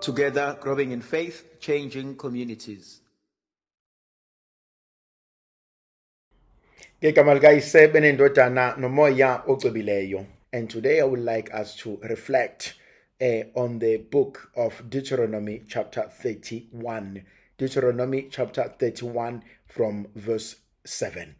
Together, growing in faith, changing communities. Ngegama likaYise benendodana nomoya ocwebileyo. And today I would like us to reflect on the book of Deuteronomy chapter 31. Deuteronomy chapter 31 from verse 7.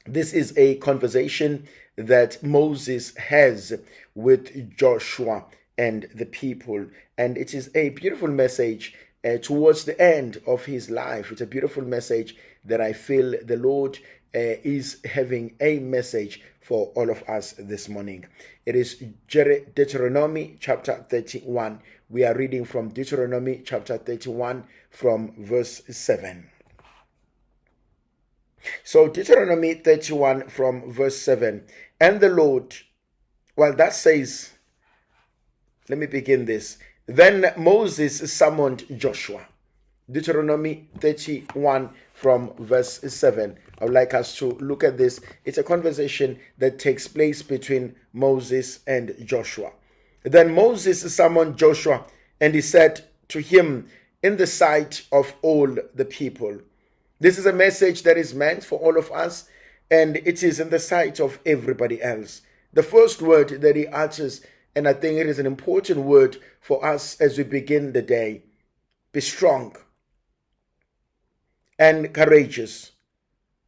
This is a conversation that Moses has with Joshua and the people, and it is a beautiful message towards the end of his life. It's a beautiful message that I feel the Lord is having a message for all of us this morning. It is Deuteronomy chapter 31. We are reading from Deuteronomy chapter 31 from verse 7. So Deuteronomy 31 from verse 7. And the Lord, well, that says, let me begin this. Then Moses summoned Joshua. Deuteronomy 31 from verse 7. I would like us to look at this. It's a conversation that takes place between Moses and Joshua. Then Moses summoned Joshua, and he said to him in the sight of all the people. This is a message that is meant for all of us, and it is in the sight of everybody else. The first word that he utters, and I think it is an important word for us as we begin the day: be strong and courageous,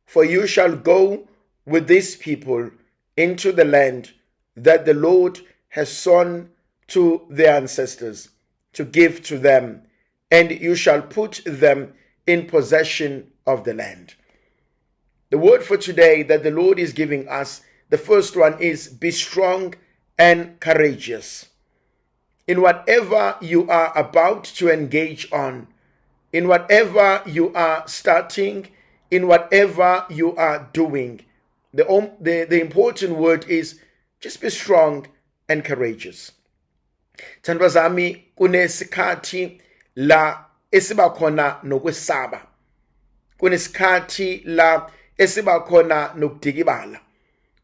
for you shall go with these people into the land that the Lord has sworn to their ancestors to give to them, and you shall put them in possession of the land. The word for today that the Lord is giving us, the first one is be strong and courageous. In whatever you are about to engage on, in whatever you are starting, in whatever you are doing, the important word is just be strong and courageous. Thandwa zami, kunesikhathi la esiba khona nokwesaba. Kunesikhathi la esiba khona nokudikibala.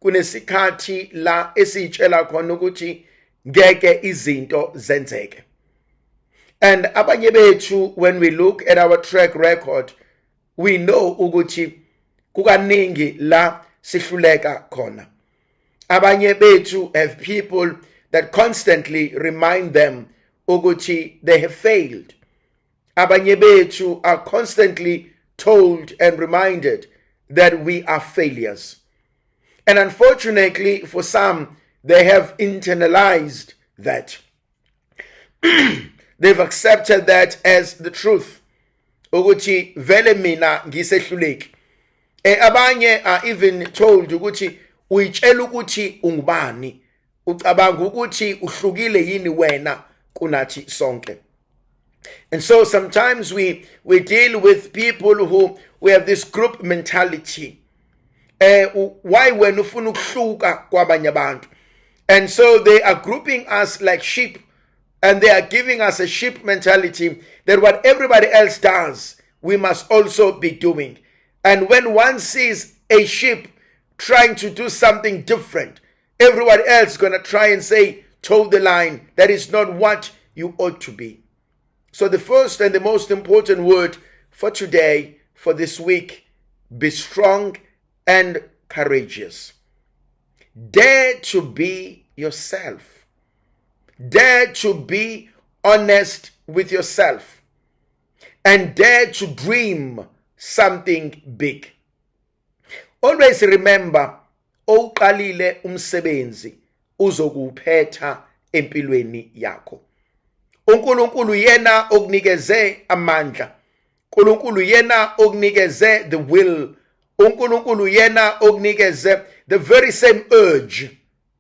Kunesikhathi la esitshela khona ukuthi ngeke izinto zenzeke. And abanye bethu, when we look at our track record, we know ukuthi kukaningi la sihluleka khona. Abanye bethu have people that constantly remind them ukuthi they have failed. Abanye bethu are constantly told and reminded that we are failures. And unfortunately for some, they have internalized that. They've accepted that as the truth. Ukuthi vele mina ngisehluleki. Abanye are even told ukuthi uyitshela ukuthi ungubani. Ucabanga ukuthi uhlukile yini wena kunathi sonke. And so sometimes we deal with people who we have this group mentality. Why when ufuna ukuhluka kwabanye abantu? And so they are grouping us like sheep, and they are giving us a sheep mentality that what everybody else does, we must also be doing. And when one sees a sheep trying to do something different, everyone else is going to try and say, toe the line. That is not what you ought to be. So the first and the most important word for today, for this week, be strong and courageous. Dare to be yourself. Dare to be honest with yourself. And dare to dream something big. Always remember, oqalile umsebenzi uzokuphetha empilweni yakho. uNkulunkulu yena okunikeze amandla. uNkulunkulu yena okunikeze the will. uNkulunkulu yena okunikeze the very same urge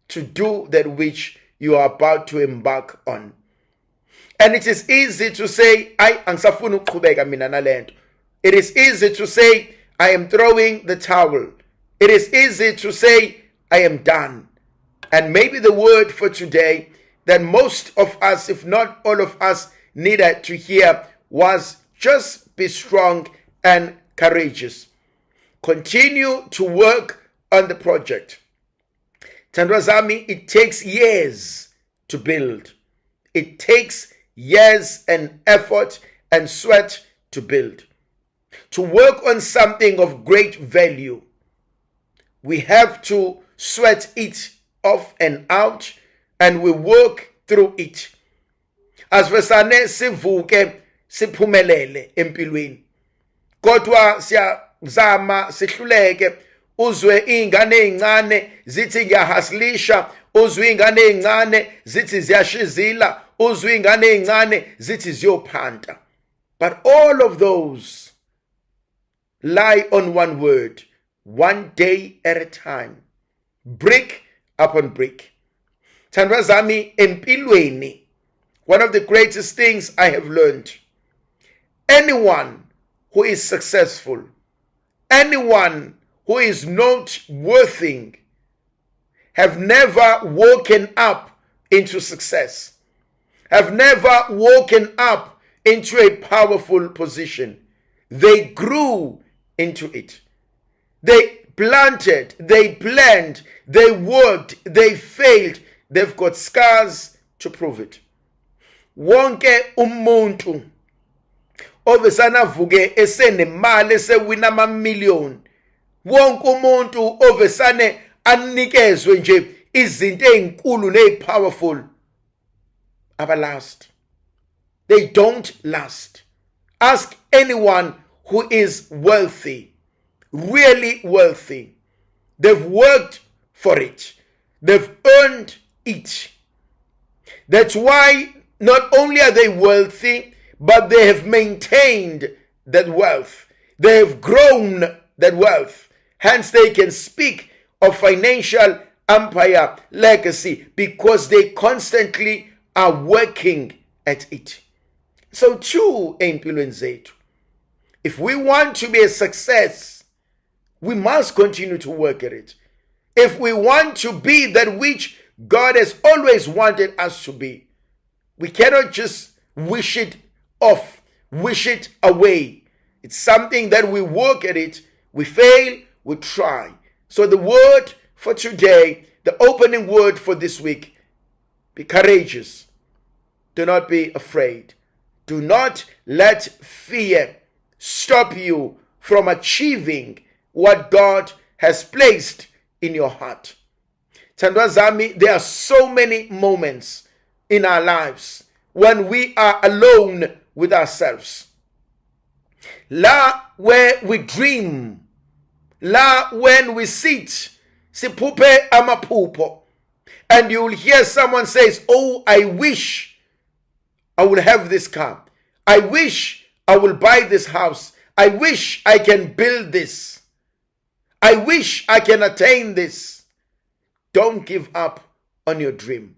to do that which you are about to embark on. And it is easy to say, angisafuna ukuqhubeka mina nalento. It is easy to say, I am throwing the towel. It is easy to say, I am done. And maybe the word for today that most of us, if not all of us, needed to hear was just be strong and courageous. Continue to work on the project. Thandwa zami, it takes years to build. it takes years and effort and sweat to build. To work on something of great value, we have to sweat it off and out, and we work through it. Asivesane sivuke siphumelele empilweni. Kodwa siyazama sihluleke, uzwe ingane ezincane zithi ngiyahaslisha, uzwe ingane ezincane zithi ziyashizila, uzwe ingane ezincane zithi ziyophanta. But all of those lie on one word: one day at a time, brick upon brick. Thandwa zami empilweni, one of the greatest things I have learned: anyone who is successful, anyone who is noteworthy, have never woken up into success, have never woken up into a powerful position. They grew into it. They planted, they planned, they worked, they failed. They've got scars to prove it. Wonke umuntu ovesana vuke esenemali esewina ama-million, wonke umuntu ovesane anikezwe nje izinto ezinkulu nezipowerful, abalast. They don't last. Ask anyone who is wealthy, really wealthy. They've worked for it. They've earned it. That's why not only are they wealthy, but they have maintained that wealth. They have grown that wealth. Hence, they can speak of financial empire legacy because they constantly are working at it. So too, empilweni zethu, if we want to be a success, we must continue to work at it. If we want to be that which God has always wanted us to be, we cannot just wish it off, wish it away. It's something that we work at it, we fail, we try. So the word for today, the opening word for this week: be courageous. Do not be afraid. Do not let fear stop you from achieving what God has placed in your heart. Thandwa zami, there are so many moments in our lives when we are alone with ourselves. La where we dream, la when we sit, sipupe amapupo, and you will hear someone says, "Oh, I wish I will have this car. I wish I will buy this house. I wish I can build this. I wish I can attain this." Don't give up on your dream.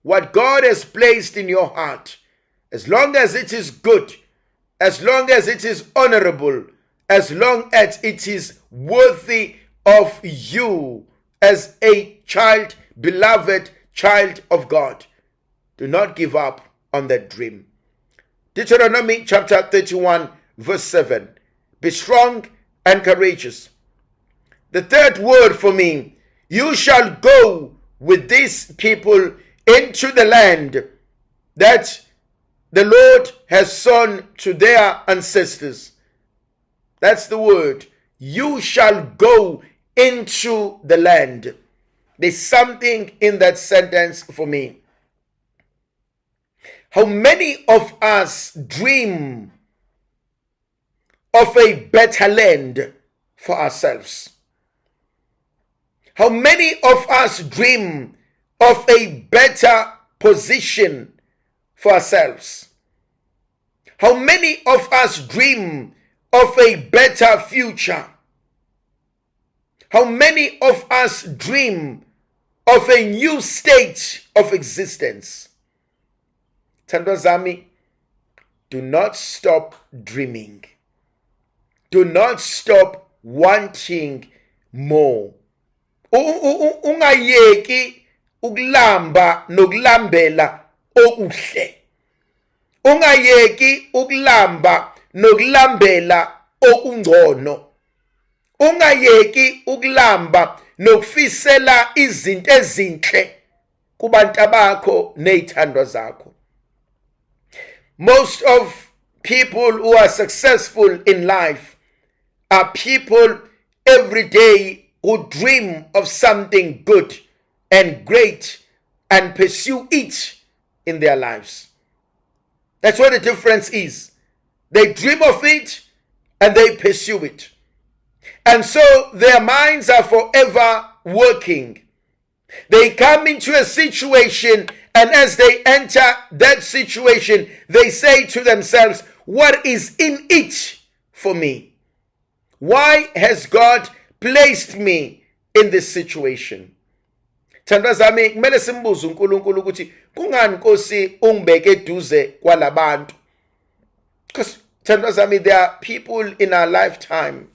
What God has placed in your heart, as long as it is good, as long as it is honorable, as long as it is worthy of you as a child, beloved child of God, do not give up on that dream. Deuteronomy chapter 31 verse 7. Be strong and courageous. The third word for me: you shall go with these people into the land that the Lord has sown to their ancestors. That's the word. You shall go into the land. There's something in that sentence for me. How many of us dream of a better land for ourselves? How many of us dream of a better position for ourselves? How many of us dream of a better future? How many of us dream of a new state of existence? Thandwa zami, do not stop dreaming. Do not stop wanting more. Ungayeki ukulamba nokulambela okuhle. Ungayeki ukulamba nokulambela okungcono. Ungayeki ukulamba nokufisela izinto ezinhle kubantu bakho nezithandwa zakho. Most of people who are successful in life are people every day who dream of something good and great and pursue it in their lives. That's what the difference is. They dream of it and they pursue it. And so their minds are forever working. They come into a situation, and as they enter that situation, they say to themselves, what is in it for me? Why has God placed me in this situation? Thandwa zami kumele simbuze uNkulunkulu ukuthi kungani Nkosi ungibeke eduze kwalabantu? Because thandwa zami, there are people in our lifetime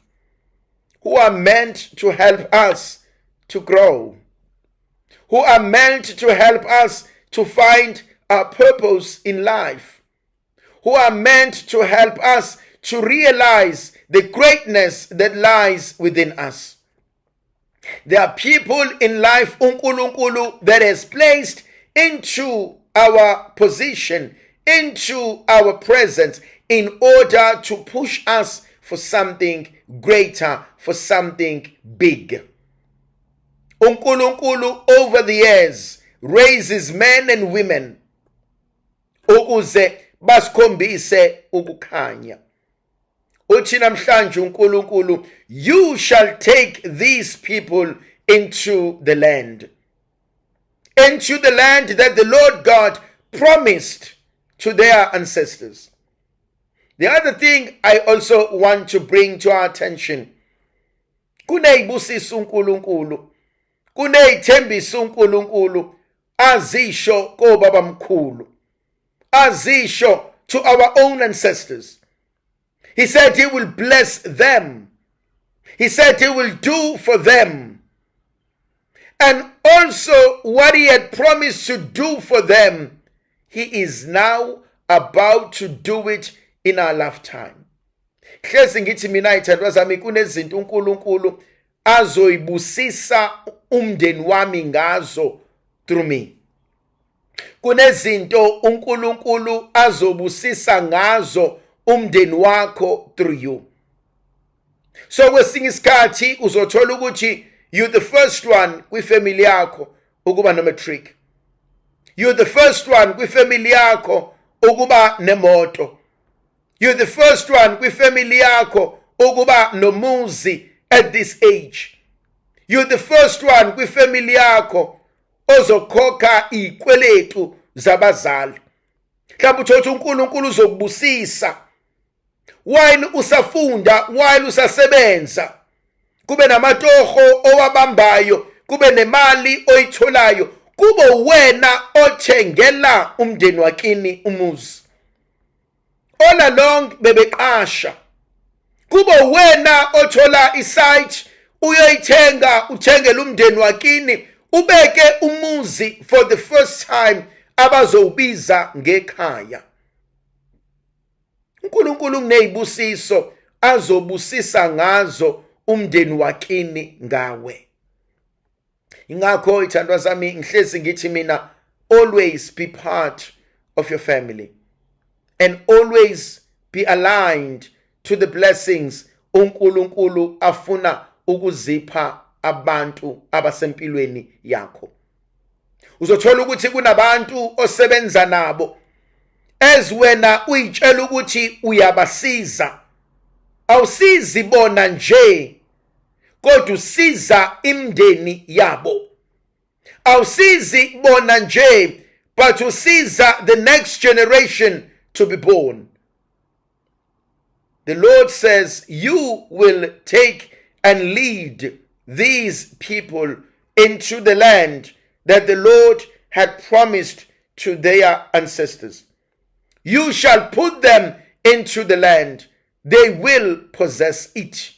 who are meant to help us to grow, who are meant to help us to find our purpose in life, who are meant to help us to realize the greatness that lies within us. There are people in life uNkulunkulu that has placed into our position, into our presence, in order to push us for something greater, for something big. uNkulunkulu over the years raises men and women ukuze basikhombise ukukhanya. Uthi namhlanje uNkulunkulu, you shall take these people into the land that the Lord God promised to their ancestors. The other thing I also want to bring to our attention, kuneyibusisa uNkulunkulu, kuneyithembisa uNkulunkulu azisho kobaba mkhulu, azisho to our own ancestors. He said he will bless them. He said he will do for them. And also what he had promised to do for them, he is now about to do it in our lifetime. Hlezi ngithi mina ithandwa zami kunezinto uNkulunkulu azoyibusisa umndeni wami ngazo through me. Kunezinto uNkulunkulu azobusisa ngazo umndeni wakho through you. So kwesinye isikhathi uzothola ukuthi you're the first one kwifamily yakho ukuba no-matric. You're the first one kwifamily yakho ukuba nemoto. You're the first one kwifamily yakho ukuba nomuzi at this age. You're the first one kwifamily yakho ozokhokha ikweletu zabazali. Mhlawumbe uthola uNkulunkulu uzokubusisa while usafunda, while usasebenza, kube namatoho owabambayo, kube nemali oyitholayo, kube wena othengela umndeni wakini umuzi. All along bebeqasha, kube wena othola isite uyoyithenga, uthengela umndeni wakini, ubeke umuzi for the first time abazowubiza ngekhaya. uNkulunkulu kuneyibusiso azobusisa ngazo umndeni wakini ngawe. Ingakho ithandwa zami ngihlezi ngithi mina, always be part of your family and always be aligned to the blessings uNkulunkulu afuna ukuzipha abantu abasempilweni yakho. Uzothola ukuthi kunabantu osebenza nabo as wena uyitshela ukuthi uyabasiza, awusizi bona nje kodwa usiza imndeni yabo. Awusizi bona nje but usiza the next generation to be born. The Lord says you will take and lead these people into the land that the Lord had promised to their ancestors. You shall put them into the land. They will possess it.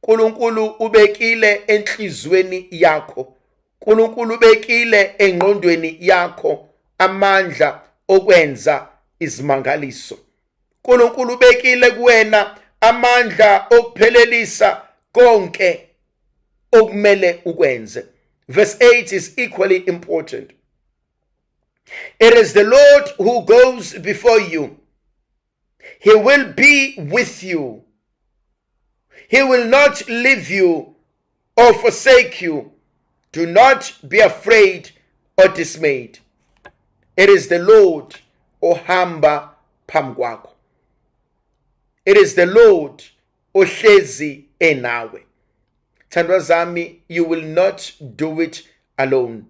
uNkulunkulu ubekile enhlizweni yakho. uNkulunkulu ubekile engqondweni yakho amandla okwenza izimangaliso. uNkulunkulu ubekile kuwena amandla okuphelelisa konke okumele ukwenze. Verse 8 is equally important. It is the Lord who goes before you. He will be with you. He will not leave you or forsake you. Do not be afraid or dismayed. It is the Lord ohamba phambi kwakho. It is the Lord ohlezi enawe. Thandwa zami, you will not do it alone.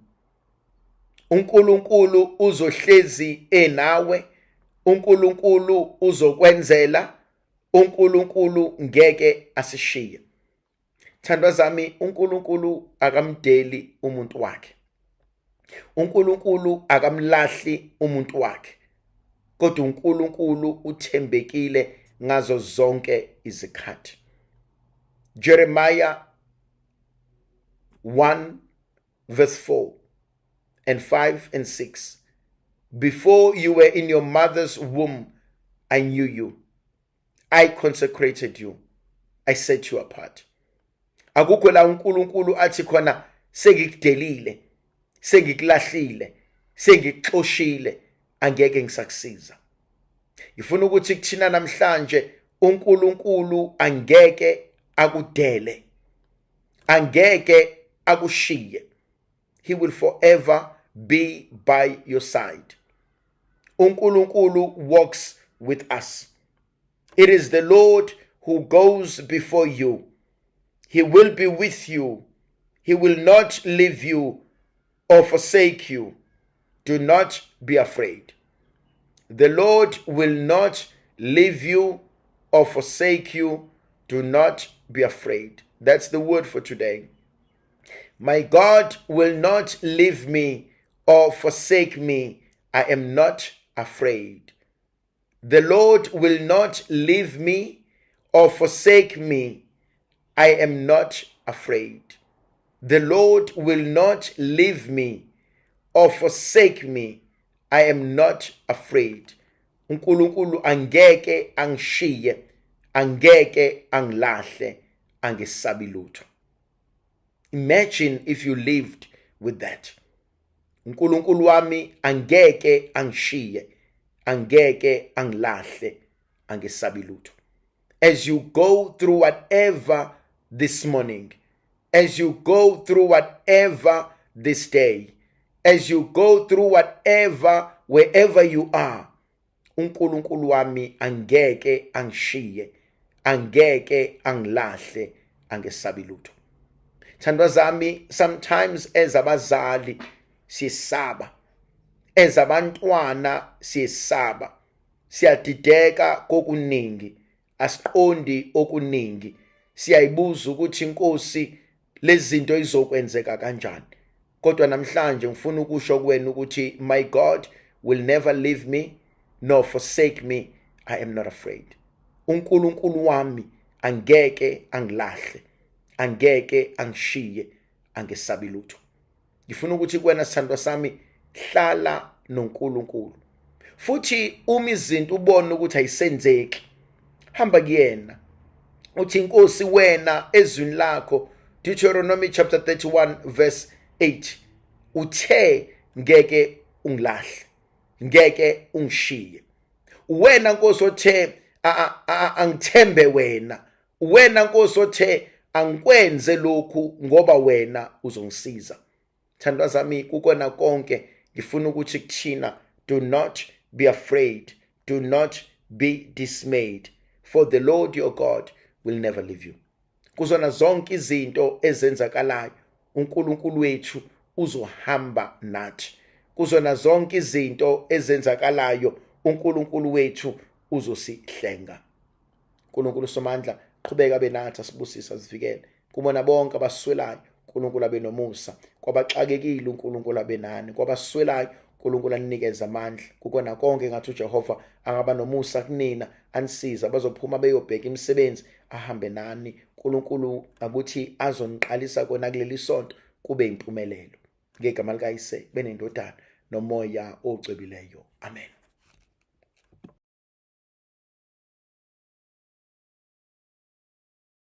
uNkulunkulu uzohlezi enawe. uNkulunkulu uzokwenzela. uNkulunkulu ngeke asishiye. Thandwa zami, uNkulunkulu akamdeli umuntu wakhe. uNkulunkulu akamlahli umuntu wakhe. Kodwa uNkulunkulu uthembekile ngazo zonke izikhathi. Jeremiah 1 verse 4 and 5 and 6. Before you were in your mother's womb, I knew you. I consecrated you. I set you apart. Akukho la uNkulunkulu athi khona sengikudelile, sengikulahlile, sengikuxoshile, angeke ngisakusiza. Ngifuna ukuthi kuthina namhlanje uNkulunkulu angeke akudele. Angeke akushiye. He will forever be by your side. uNkulunkulu walks with us. It is the Lord who goes before you. He will be with you. He will not leave you or forsake you. Do not be afraid. The Lord will not leave you or forsake you. Do not be afraid. That's the word for today. My God will not leave me or forsake me. I am not afraid. The Lord will not leave me or forsake me. I am not afraid. The Lord will not leave me or forsake me. I am not afraid. uNkulunkulu angeke angishiye, angeke angilahle, angesabi lutho. Imagine if you lived with that. uNkulunkulu wami angeke angishiye, angeke angilahle, angesabi lutho. As you go through whatever this morning, as you go through whatever this day, as you go through whatever, wherever you are, uNkulunkulu wami angeke angishiye, angeke angilahle, angesabi lutho. Thandwa zami, sometimes ezabazali siyesaba, ezabantwana siyesaba, siyadideka kokuningi, asiqondi okuningi, siyayibuza ukuthi inkosi lezi zinto izokwenzeka kanjani. Kodwa namhlanje ngifuna ukusho kuwena ukuthi my God will never leave me nor forsake me. I am not afraid. uNkulunkulu wami angeke angilahle, angeke angishiye, angesabi lutho. Ngifuna ukuthi kuwena sithandwa sami, hlala noNkulunkulu. Futhi uma izinto ubone ukuthi ayisenzeki, hamba kuyena. Uthi inkosi wena ezwini lakho, Deuteronomy chapter 31 verse 8, uthe ngeke ungilahle, ngeke ungishiye. Wena nkosi othe angithembe wena, wena nkosi othe angikwenze lokhu ngoba wena uzongisiza. Thandwa zami, kukona konke ngifuna ukuthi kuthina, do not be afraid, do not be dismayed, for the Lord your God will never leave you. Kuzona zonke izinto ezenzakalayo, uNkulunkulu wethu uzohamba nathi. Kuzona zonke izinto ezenzakalayo, uNkulunkulu wethu uzosihlenga. uNkulunkulu somandla qhubeka benathi, asibusisa, asivikele. Kubona bonke abaswelayo, uNkulunkulu abe nomusa. Kwabaxakekile, uNkulunkulu abe nani. Kwabaswelayo, uNkulunkulu anikeze amandla. Kukona konke ngathi uJehova angaba nomusa kunina, anisiza bazophuma beyobheka imisebenzi, ahambe nani. uNkulunkulu akuthi azoniqalisa kona kuleli sonto kube impumelelo. Ngegama likaYise benendodana nomoya ocwebileyo. Amen.